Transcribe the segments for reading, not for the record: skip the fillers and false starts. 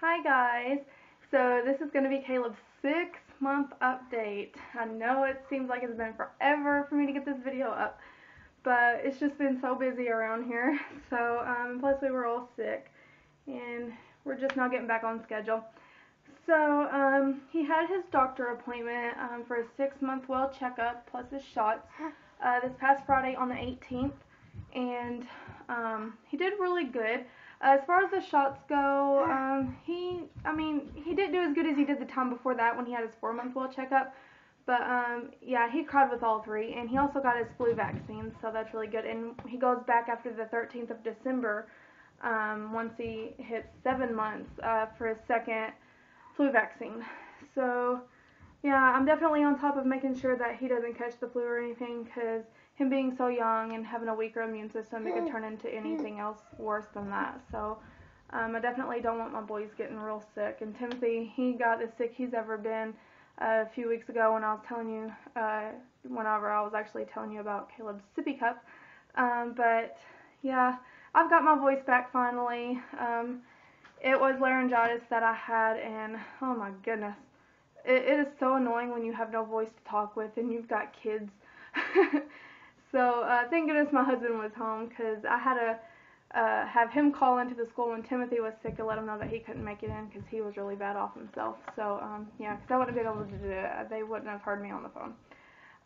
Hi guys, so this is going to be Caleb's 6-month update. I know it seems like it's been forever for me to get this video up, but it's just been so busy around here. So, plus we were all sick, and we're just now getting back on schedule. So, he had his doctor appointment for a 6-month well checkup plus his shots this past Friday on the 18th, and he did really good. As far as the shots go, he didn't do as good as he did the time before that when he had his 4-month well checkup. But, yeah, he cried with all 3. And he also got his flu vaccine, so that's really good. And he goes back after the 13th of December, once he hits 7 months, for his second flu vaccine. So, yeah, I'm definitely on top of making sure that he doesn't catch the flu or anything, because him being so young and having a weaker immune system, it could turn into anything else worse than that. So, I definitely don't want my boys getting real sick. And Timothy, he got as sick he's ever been a few weeks ago when I was telling you, whenever I was actually telling you about Caleb's sippy cup. But, yeah, I've got my voice back finally. It was laryngitis that I had, and oh my goodness. It is so annoying when you have no voice to talk with and you've got kids. So, thank goodness my husband was home, because I had to have him call into the school when Timothy was sick to let him know that he couldn't make it in because he was really bad off himself. So, yeah, because I wouldn't have been able to do it. They wouldn't have heard me on the phone.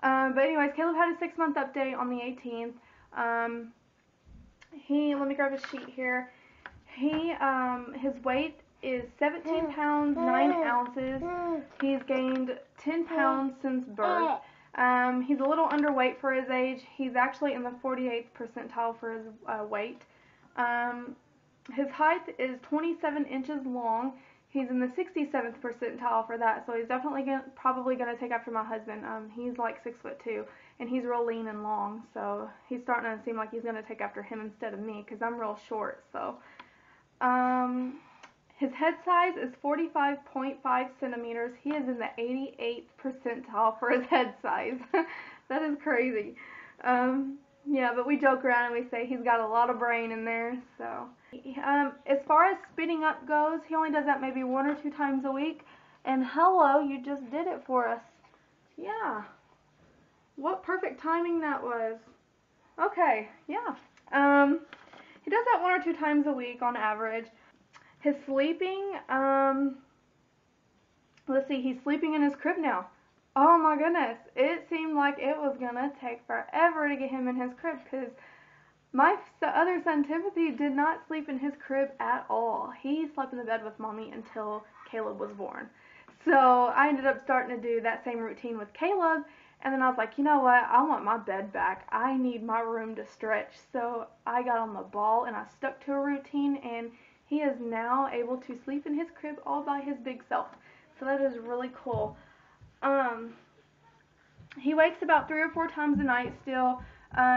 But anyways, Caleb had a 6-month update on the 18th. Let me grab a sheet here. His weight is 17 pounds, 9 ounces. He's gained 10 pounds since birth. He's a little underweight for his age. He's actually in the 48th percentile for his weight. His height is 27 inches long. He's in the 67th percentile for that, so he's definitely probably going to take after my husband. He's like 6'2", and he's real lean and long, so he's starting to seem like he's going to take after him instead of me, because I'm real short. So, his head size is 45.5 centimeters. He is in the 88th percentile for his head size. That is crazy. Yeah, but we joke around and we say he's got a lot of brain in there. So, as far as spitting up goes, he only does that maybe 1 or 2 times a week. And hello, you just did it for us. Yeah. What perfect timing that was. Okay, yeah. He does that 1 or 2 times a week on average. His sleeping, let's see, he's sleeping in his crib now. Oh my goodness, it seemed like it was gonna take forever to get him in his crib, because my other son Timothy did not sleep in his crib at all. He slept in the bed with mommy until Caleb was born. So I ended up starting to do that same routine with Caleb, and then I was like, you know what, I want my bed back. I need my room to stretch. So I got on the ball and I stuck to a routine, and he is now able to sleep in his crib all by his big self. So that is really cool. He wakes about 3 or 4 times a night still,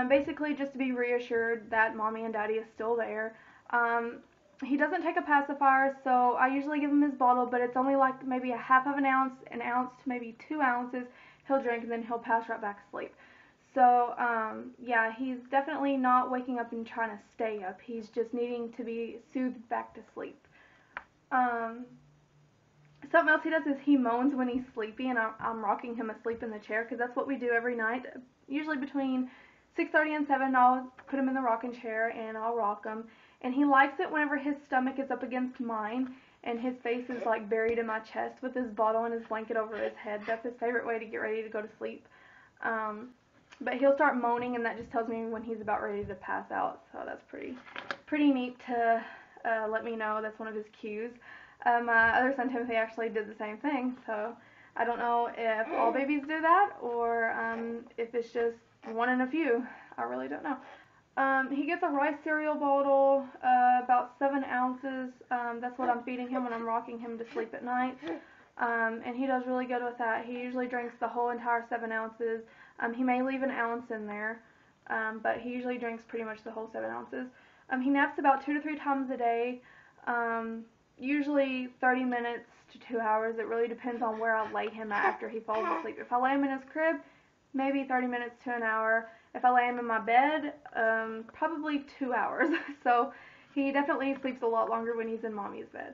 basically just to be reassured that mommy and daddy is still there. He doesn't take a pacifier, so I usually give him his bottle, but it's only like maybe a half of an ounce to maybe 2 ounces. He'll drink and then he'll pass right back to sleep. So, yeah, he's definitely not waking up and trying to stay up. He's just needing to be soothed back to sleep. Something else he does is he moans when he's sleepy, and I'm rocking him asleep in the chair, because that's what we do every night. Usually between 6:30 and 7, I'll put him in the rocking chair and I'll rock him. And he likes it whenever his stomach is up against mine and his face is like buried in my chest with his bottle and his blanket over his head. That's his favorite way to get ready to go to sleep. But he'll start moaning, and that just tells me when he's about ready to pass out. So that's pretty neat to let me know. That's one of his cues. My other son Timothy actually did the same thing. So I don't know if all babies do that, or if it's just one in a few. I really don't know. He gets a rice cereal bottle, about 7 ounces. That's what I'm feeding him when I'm rocking him to sleep at night. And he does really good with that. He usually drinks the whole entire 7 ounces. He may leave an ounce in there, but he usually drinks pretty much the whole 7 ounces. He naps about 2 to 3 times a day, usually 30 minutes to 2 hours. It really depends on where I lay him at after he falls asleep. If I lay him in his crib, maybe 30 minutes to an hour. If I lay him in my bed, probably 2 hours. So he definitely sleeps a lot longer when he's in mommy's bed.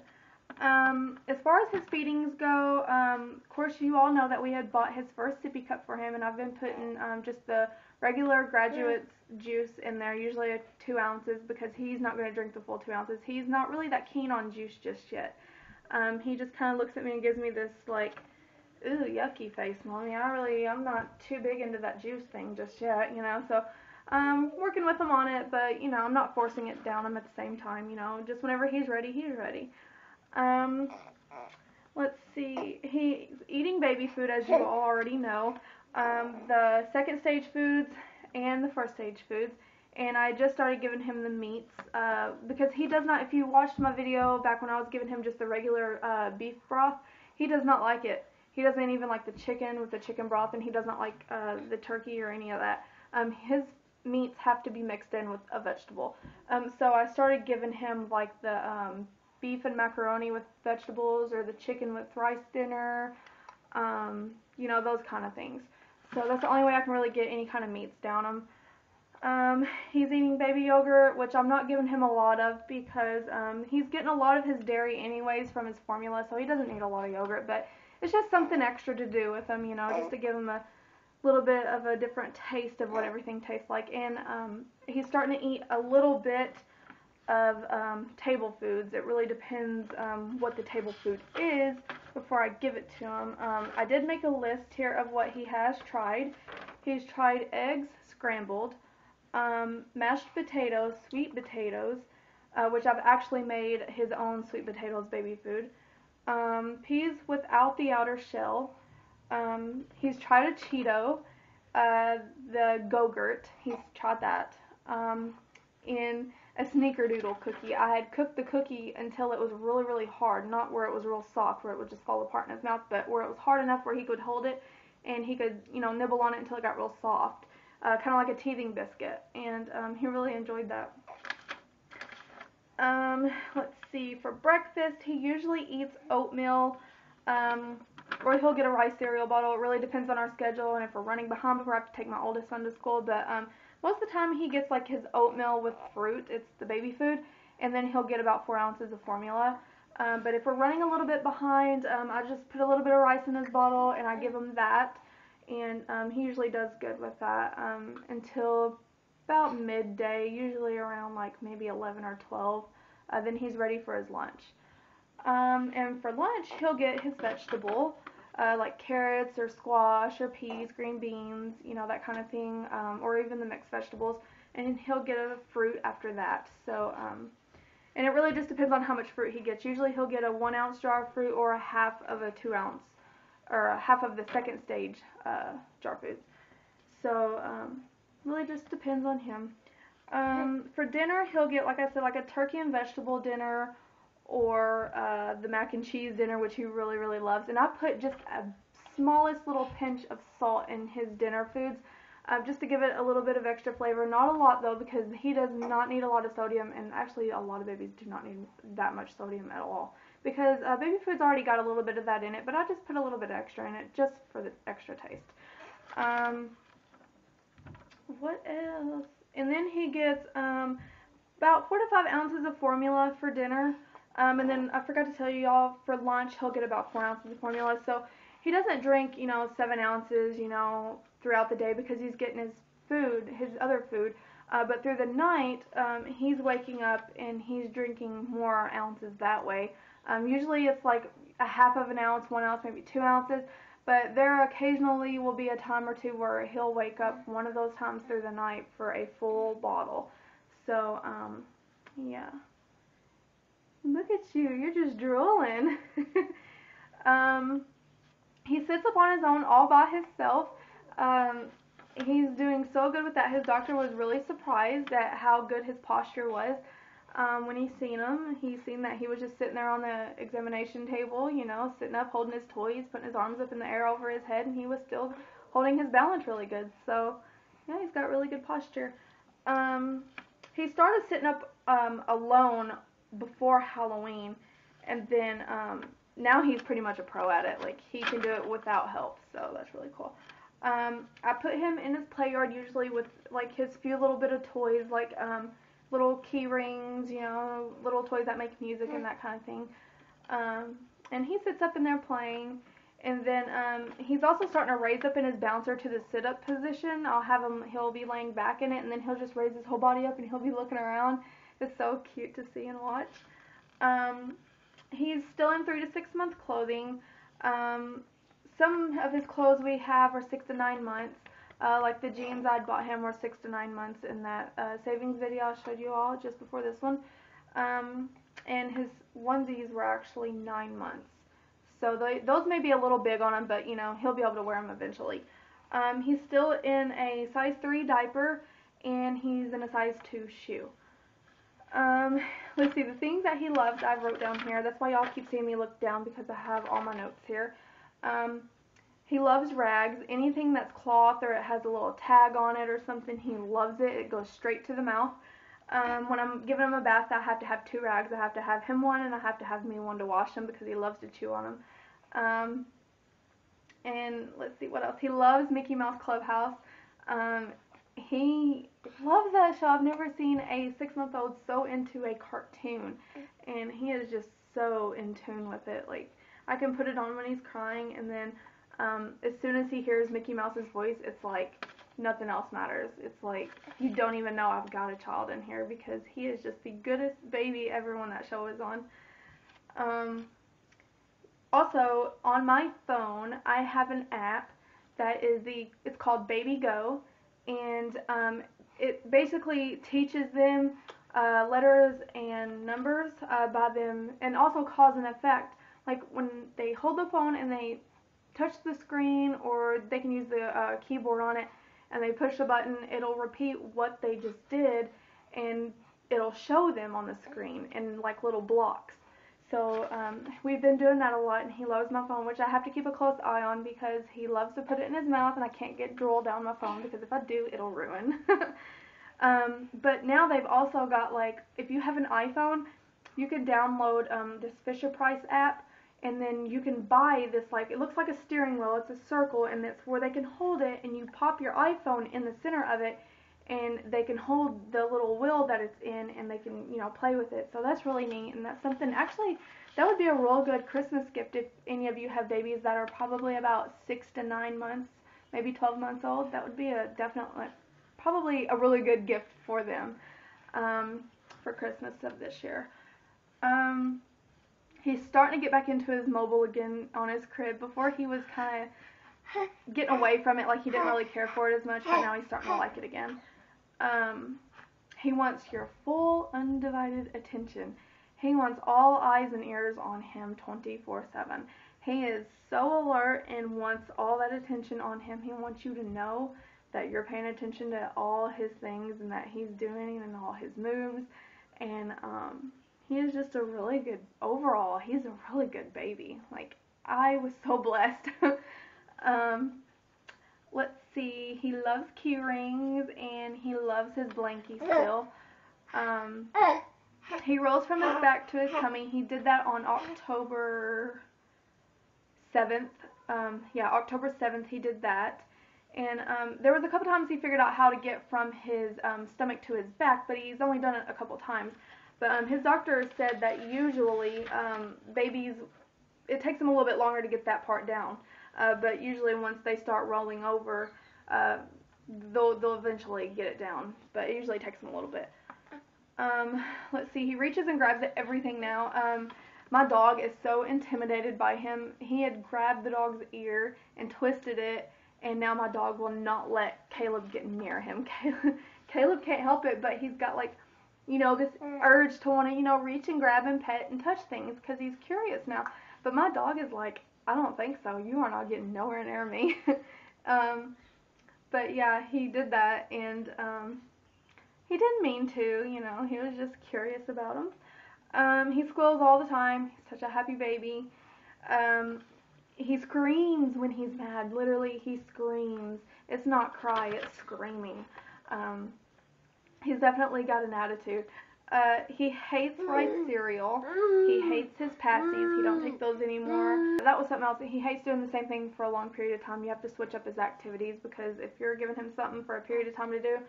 As far as his feedings go, of course you all know that we had bought his first sippy cup for him, and I've been putting just the regular graduate's juice in there, usually 2 ounces, because he's not going to drink the full 2 ounces. He's not really that keen on juice just yet. He just kind of looks at me and gives me this like, ooh, yucky face, Mommy. I'm not too big into that juice thing just yet, you know. So working with him on it, but you know, I'm not forcing it down him at the same time, you know. Just whenever he's ready, he's ready. Um, let's see. He's eating baby food, as you all already know. The second stage foods and the first stage foods. And I just started giving him the meats because he does not, if you watched my video back when I was giving him just the regular beef broth, he does not like it. He doesn't even like the chicken with the chicken broth, and he does not like the turkey or any of that. His meats have to be mixed in with a vegetable. So I started giving him like the beef and macaroni with vegetables, or the chicken with rice dinner, you know, those kind of things. So that's the only way I can really get any kind of meats down him. He's eating baby yogurt, which I'm not giving him a lot of because he's getting a lot of his dairy anyways from his formula, so he doesn't need a lot of yogurt, but it's just something extra to do with him, you know, just to give him a little bit of a different taste of what everything tastes like. And he's starting to eat a little bit of table foods. It really depends what the table food is before I give it to him. I did make a list here of what he has tried. He's tried eggs scrambled, mashed potatoes, sweet potatoes, which I've actually made his own sweet potatoes baby food, peas without the outer shell. He's tried a Cheeto, the Go-Gurt. He's tried that. In a sneakerdoodle cookie. I had cooked the cookie until it was really, really hard. Not where it was real soft, where it would just fall apart in his mouth, but where it was hard enough where he could hold it and he could, you know, nibble on it until it got real soft. Kind of like a teething biscuit. And he really enjoyed that. Let's see. For breakfast, he usually eats oatmeal, or he'll get a rice cereal bottle. It really depends on our schedule and if we're running behind before I have to take my oldest son to school. But most of the time he gets like his oatmeal with fruit. It's the baby food. And then he'll get about 4 ounces of formula. But if we're running a little bit behind, I just put a little bit of rice in his bottle and I give him that. And he usually does good with that until about midday, usually around like maybe 11 or 12. Then he's ready for his lunch. And for lunch, he'll get his vegetable, like carrots or squash or peas, green beans, you know, that kind of thing, or even the mixed vegetables. And he'll get a fruit after that. So, and it really just depends on how much fruit he gets. Usually he'll get a 1 ounce jar of fruit or a half of a 2 ounce, or a half of the second stage jar foods. So, really just depends on him. For dinner, he'll get, like I said, like a turkey and vegetable dinner, or the mac and cheese dinner, which he really, really loves. And I put just a smallest little pinch of salt in his dinner foods, just to give it a little bit of extra flavor. Not a lot, though, because he does not need a lot of sodium, and actually a lot of babies do not need that much sodium at all, because baby food's already got a little bit of that in it, but I just put a little bit extra in it, just for the extra taste. What else? And then he gets about 4 to 5 ounces of formula for dinner. And then I forgot to tell you all, for lunch he'll get about 4 ounces of formula. So he doesn't drink, you know, 7 ounces, you know, throughout the day, because he's getting his food, his other food. But through the night, he's waking up and he's drinking more ounces that way. Usually it's like a half of an ounce, 1 ounce, maybe 2 ounces. But there occasionally will be a time or two where he'll wake up one of those times through the night for a full bottle. So, yeah. Look at you, you're just drooling. He sits up on his own all by himself. He's doing so good with that. His doctor was really surprised at how good his posture was. When he seen him, he seen that he was just sitting there on the examination table, you know, sitting up, holding his toys, putting his arms up in the air over his head, and he was still holding his balance really good. So, yeah, he's got really good posture. He started sitting up alone before Halloween, and then now he's pretty much a pro at it. Like, he can do it without help, so that's really cool. I put him in his play yard usually with like his few little bit of toys, like little key rings, you know, little toys that make music and that kind of thing. And he sits up in there playing. And then he's also starting to raise up in his bouncer to the sit-up position. He'll be laying back in it, and then he'll just raise his whole body up, and he'll be looking around. It's so cute to see and watch. He's still in 3 to 6 month clothing. Some of his clothes we have are 6 to 9 months. Like the jeans I'd bought him were 6 to 9 months in that savings video I showed you all just before this one. And his onesies were actually 9 months. So those may be a little big on him, but you know, he'll be able to wear them eventually. He's still in a size 3 diaper, and he's in a size 2 shoe. Let's see, the things that he loves I wrote down here. That's why y'all keep seeing me look down, because I have all my notes here. He loves rags. Anything that's cloth or it has a little tag on it or something, he loves it. It goes straight to the mouth. When I'm giving him a bath, I have to have 2 rags. I have to have him one, and I have to have me one to wash him, because he loves to chew on them. And let's see what else. He loves Mickey Mouse Clubhouse. He loves that show. I've never seen a 6-month-old so into a cartoon, and he is just so in tune with it. Like, I can put it on when he's crying, and then as soon as he hears Mickey Mouse's voice, it's like nothing else matters. It's like you don't even know I've got a child in here, because he is just the goodest baby ever when that show is on. Also, on my phone, I have an app that is it's called Baby Go, and it basically teaches them letters and numbers by them, and also cause and effect. Like when they hold the phone and they touch the screen, or they can use the keyboard on it, and they push a button, it'll repeat what they just did, and it'll show them on the screen in like little blocks. So we've been doing that a lot, and he loves my phone, which I have to keep a close eye on, because he loves to put it in his mouth, and I can't get drool down my phone, because if I do, it'll ruin. But now they've also got, like, if you have an iPhone, you can download this Fisher-Price app, and then you can buy this, like, it looks like a steering wheel. It's a circle, and it's where they can hold it, and you pop your iPhone in the center of it, and they can hold the little wheel that it's in, and they can, you know, play with it. So that's really neat, and that's something, actually, that would be a real good Christmas gift if any of you have babies that are probably about 6 to 9 months, maybe 12 months old. That would be probably a really good gift for them for Christmas of this year. He's starting to get back into his mobile again on his crib. Before he was kind of getting away from it, like he didn't really care for it as much, but now he's starting to like it again. He wants your full, undivided attention. He wants all eyes and ears on him 24/7. He is so alert and wants all that attention on him. He wants you to know that you're paying attention to all his things and that he's doing and all his moves. And he is just a really good, overall, he's a really good baby. Like, I was so blessed. Let's see, he loves key rings, and he loves his blankie still. He rolls from his back to his tummy. He did that on October 7th. Yeah, October 7th he did that. And there was a couple times he figured out how to get from his stomach to his back, but he's only done it a couple times. But his doctor said that usually babies, it takes them a little bit longer to get that part down. But usually once they start rolling over, they'll eventually get it down. But it usually takes them a little bit. Let's see, he reaches and grabs at everything now. My dog is so intimidated by him. He had grabbed the dog's ear and twisted it, and now my dog will not let Caleb get near him. Caleb can't help it, but he's got, like, you know, this urge to want to, you know, reach and grab and pet and touch things because he's curious now. But my dog is like, I don't think so. You are not getting nowhere near me. But yeah, he did that, and he didn't mean to, you know. He was just curious about him. He squeals all the time. He's such a happy baby. He screams when he's mad. Literally, he screams. It's not cry, it's screaming. He's definitely got an attitude. He hates rice cereal. He hates his Patsies. He don't take those anymore. That was something else. He hates doing the same thing for a long period of time. You have to switch up his activities, because if you're giving him something for a period of time to do,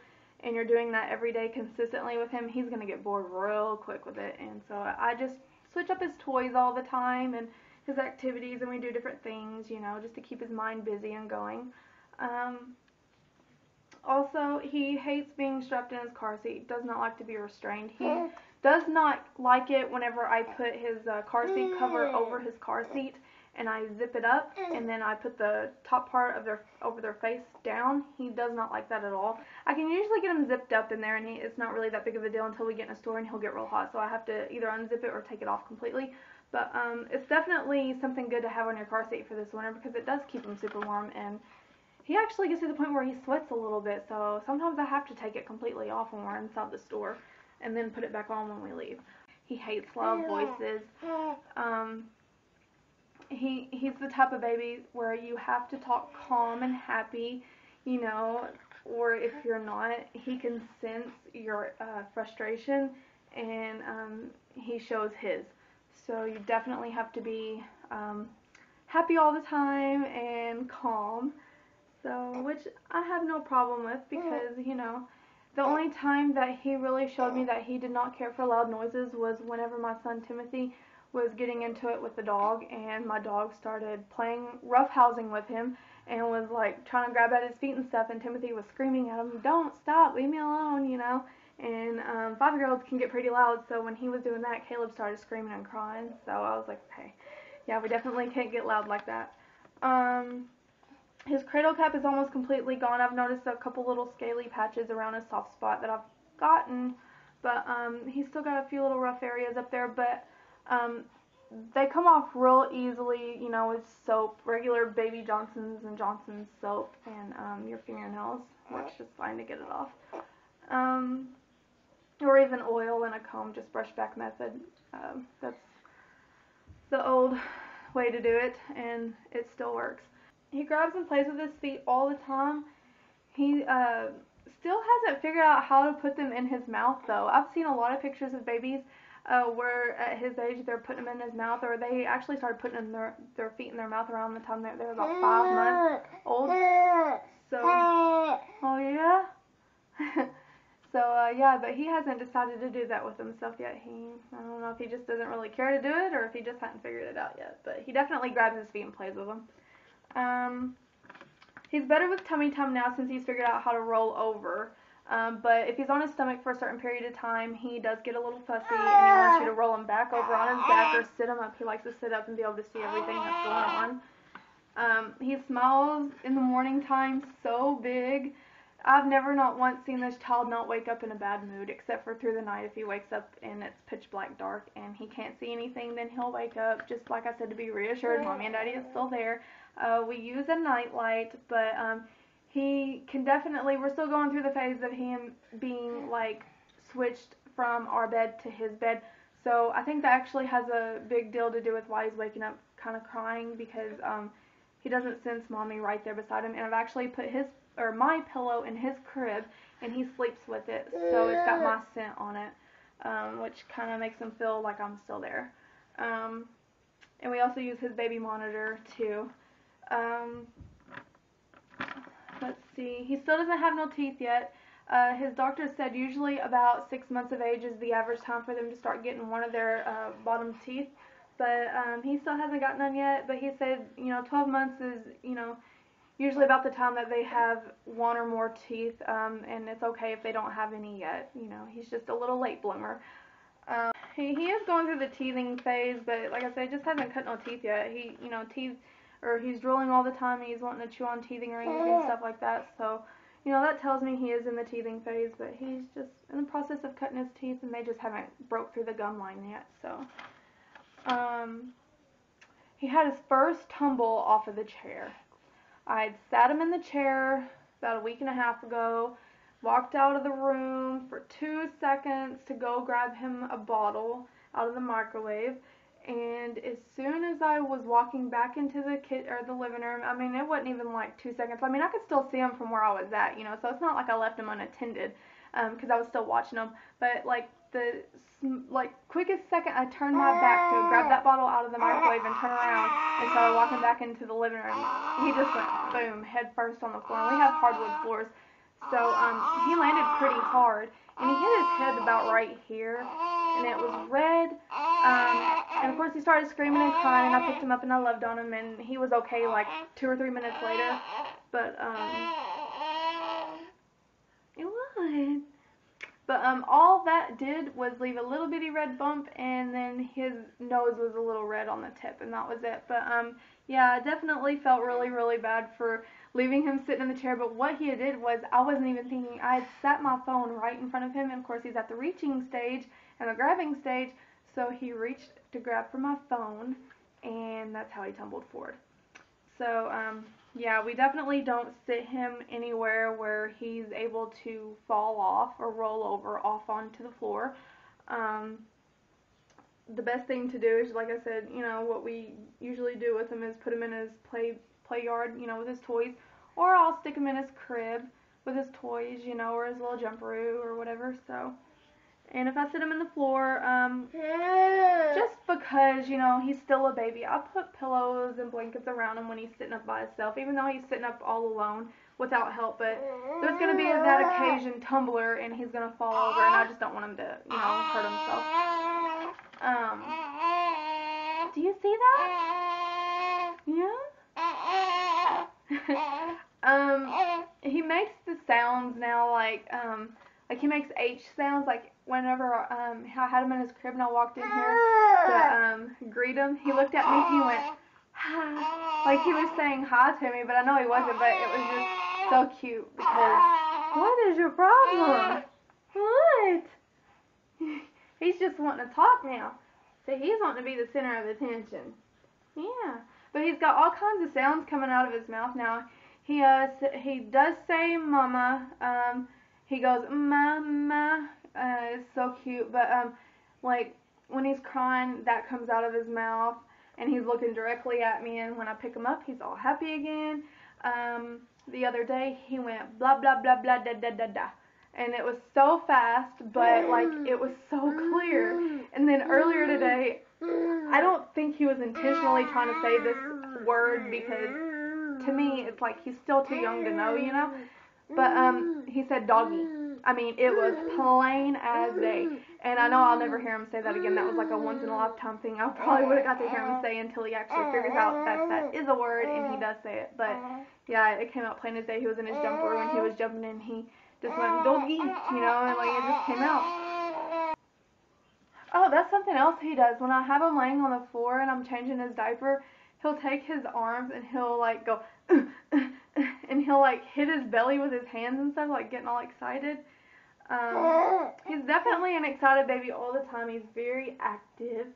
and you're doing that every day consistently with him, he's going to get bored real quick with it. And so I just switch up his toys all the time and his activities, and we do different things, you know, just to keep his mind busy and going. Also, he hates being strapped in his car seat. Does not like to be restrained. He does not like it whenever I put his car seat cover over his car seat and I zip it up and then I put the top part of over their face down. He does not like that at all. I can usually get him zipped up in there, and it's not really that big of a deal until we get in a store and he'll get real hot. So I have to either unzip it or take it off completely. But it's definitely something good to have on your car seat for this winter because it does keep him super warm, and he actually gets to the point where he sweats a little bit, so sometimes I have to take it completely off when we're inside the store and then put it back on when we leave. He hates loud voices. He's the type of baby where you have to talk calm and happy, you know, or if you're not, he can sense your frustration, and he shows his. So you definitely have to be happy all the time and calm. So, which I have no problem with because, you know, the only time that he really showed me that he did not care for loud noises was whenever my son Timothy was getting into it with the dog, and my dog started playing roughhousing with him and was like trying to grab at his feet and stuff, and Timothy was screaming at him, "Don't stop, leave me alone," you know. And 5-year-olds can get pretty loud, so when he was doing that, Caleb started screaming and crying. So I was like, okay, yeah, we definitely can't get loud like that. His cradle cap is almost completely gone. I've noticed a couple little scaly patches around his soft spot that I've gotten, but he's still got a few little rough areas up there, but they come off real easily, you know, with soap, regular Baby Johnson's and Johnson's soap, and your fingernails works just fine to get it off. Or even oil and a comb, just brush back method. That's the old way to do it, and it still works. He grabs and plays with his feet all the time. He still hasn't figured out how to put them in his mouth, though. I've seen a lot of pictures of babies where at his age they're putting them in his mouth, or they actually started putting their feet in their mouth around the time they're about 5 months old. So, oh yeah? So, yeah, but he hasn't decided to do that with himself yet. I don't know if he just doesn't really care to do it or if he just hasn't figured it out yet. But he definitely grabs his feet and plays with them. He's better with tummy time now since he's figured out how to roll over. But if he's on his stomach for a certain period of time, he does get a little fussy and he wants you to roll him back over on his back or sit him up. He likes to sit up and be able to see everything that's going on. He smiles in the morning time so big. I've never not once seen this child not wake up in a bad mood, except for through the night. If he wakes up and it's pitch black dark and he can't see anything, then he'll wake up, just like I said, to be reassured Mommy and Daddy is still there. We use a night light, but he can definitely, we're still going through the phase of him being like switched from our bed to his bed. So I think that actually has a big deal to do with why he's waking up kind of crying, because he doesn't sense Mommy right there beside him. And I've actually put my pillow in his crib, and he sleeps with it, so it's got my scent on it, which kind of makes him feel like I'm still there. And we also use his baby monitor too. Let's see, he still doesn't have no teeth yet. His doctor said usually about 6 months of age is the average time for them to start getting one of their bottom teeth, but he still hasn't got none yet. But he said, 12 months is, usually about the time that they have one or more teeth, and it's okay if they don't have any yet. He's just a little late bloomer. He is going through the teething phase, but like I said, he just hasn't cut no teeth yet. He's drooling all the time, and he's wanting to chew on teething rings and stuff like that. So, that tells me he is in the teething phase, but he's just in the process of cutting his teeth, and they just haven't broke through the gum line yet. So, he had his first tumble off of the chair. I had sat him in the chair about a week and a half ago, walked out of the room for 2 seconds to go grab him a bottle out of the microwave, and as soon as I was walking back into the living room, I mean, it wasn't even like 2 seconds. I mean, I could still see him from where I was at, so it's not like I left him unattended, because I was still watching him, but the quickest second I turned my back to grab that bottle out of the microwave and turn around and started walking back into the living room, he just went boom, head first on the floor. And we have hardwood floors, so he landed pretty hard, and he hit his head about right here, and it was red. And of course he started screaming and crying, and I picked him up and I loved on him, and he was okay like 2 or 3 minutes later. But it was. But all that did was leave a little bitty red bump, and then his nose was a little red on the tip, and that was it. But yeah, I definitely felt really, really bad for leaving him sitting in the chair. But what he did was, I wasn't even thinking. I had sat my phone right in front of him, and of course he's at the reaching stage and the grabbing stage, so he reached to grab for my phone, and that's how he tumbled forward. So yeah, we definitely don't sit him anywhere where he's able to fall off or roll over off onto the floor. The best thing to do is, like I said, you know, what we usually do with him is put him in his play yard, you know, with his toys, or I'll stick him in his crib with his toys, you know, or his little jumperoo or whatever. So, and if I sit him in the floor, just because, you know, he's still a baby, I put pillows and blankets around him when he's sitting up by himself, even though he's sitting up all alone without help. But there's going to be that occasion tumbler, and he's going to fall over, and I just don't want him to, you know, hurt himself. Do you see that? Yeah? He makes the sounds now, like he makes H sounds, like whenever I had him in his crib and I walked in here to greet him, he looked at me, he went, hi, like he was saying hi to me, but I know he wasn't, but it was just so cute, because, what is your problem? What? He's just wanting to talk now. So he's wanting to be the center of attention. Yeah. But he's got all kinds of sounds coming out of his mouth now. He does say mama. He goes mama. It's so cute. But like when he's crying, that comes out of his mouth, and he's looking directly at me. And when I pick him up, he's all happy again. The other day he went blah blah blah blah da da da da. And it was so fast, but like it was so clear. And then earlier today, I don't think he was intentionally trying to say this word, because to me it's like he's still too young to know, you know. But he said doggy. I mean, it was plain as day. And I know I'll never hear him say that again. That was like a once in a lifetime thing. I probably would have got to hear him say until he actually figures out that is a word, and he does say it. But yeah, it came out plain as day. He was in his jumper and he was jumping in. He just went doggy, you know, and like it just came out. Oh, that's something else he does. When I have him laying on the floor and I'm changing his diaper, he'll take his arms and he'll like go, and he'll like hit his belly with his hands and stuff, like getting all excited. He's definitely an excited baby all the time. He's very active,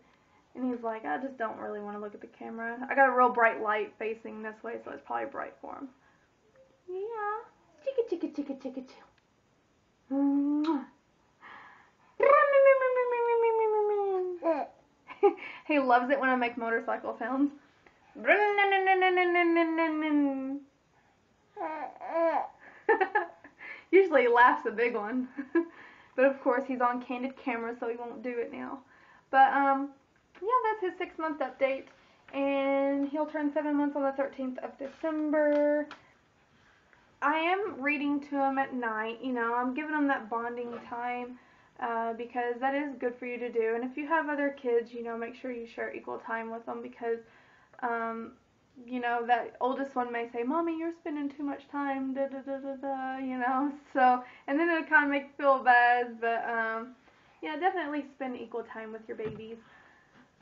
and he's like, I just don't really want to look at the camera. I got a real bright light facing this way, so it's probably bright for him. Yeah. Chicka chicka chicka chicka chill. He loves it when I make motorcycle sounds. Usually he laughs a big one. But of course he's on candid camera, so he won't do it now. But yeah, that's his 6-month update. And he'll turn 7 months on the 13th of December. I am reading to him at night, you know, I'm giving him that bonding time, because that is good for you to do. And if you have other kids, you know, make sure you share equal time with them, because, you know, that oldest one may say, Mommy, you're spending too much time, da da da da da, you know, so, and then it'll kind of make you feel bad, but, yeah, definitely spend equal time with your babies,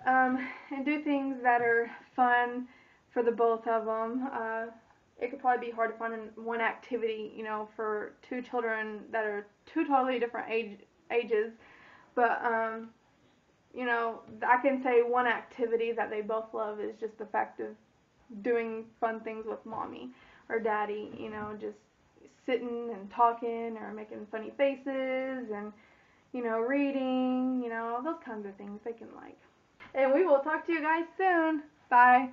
and do things that are fun for the both of them. It could probably be hard to find one activity, you know, for 2 children that are 2 totally different ages. But, you know, I can say one activity that they both love is just the fact of doing fun things with Mommy or Daddy, you know, just sitting and talking or making funny faces and, you know, reading, you know, those kinds of things they can like. And we will talk to you guys soon. Bye.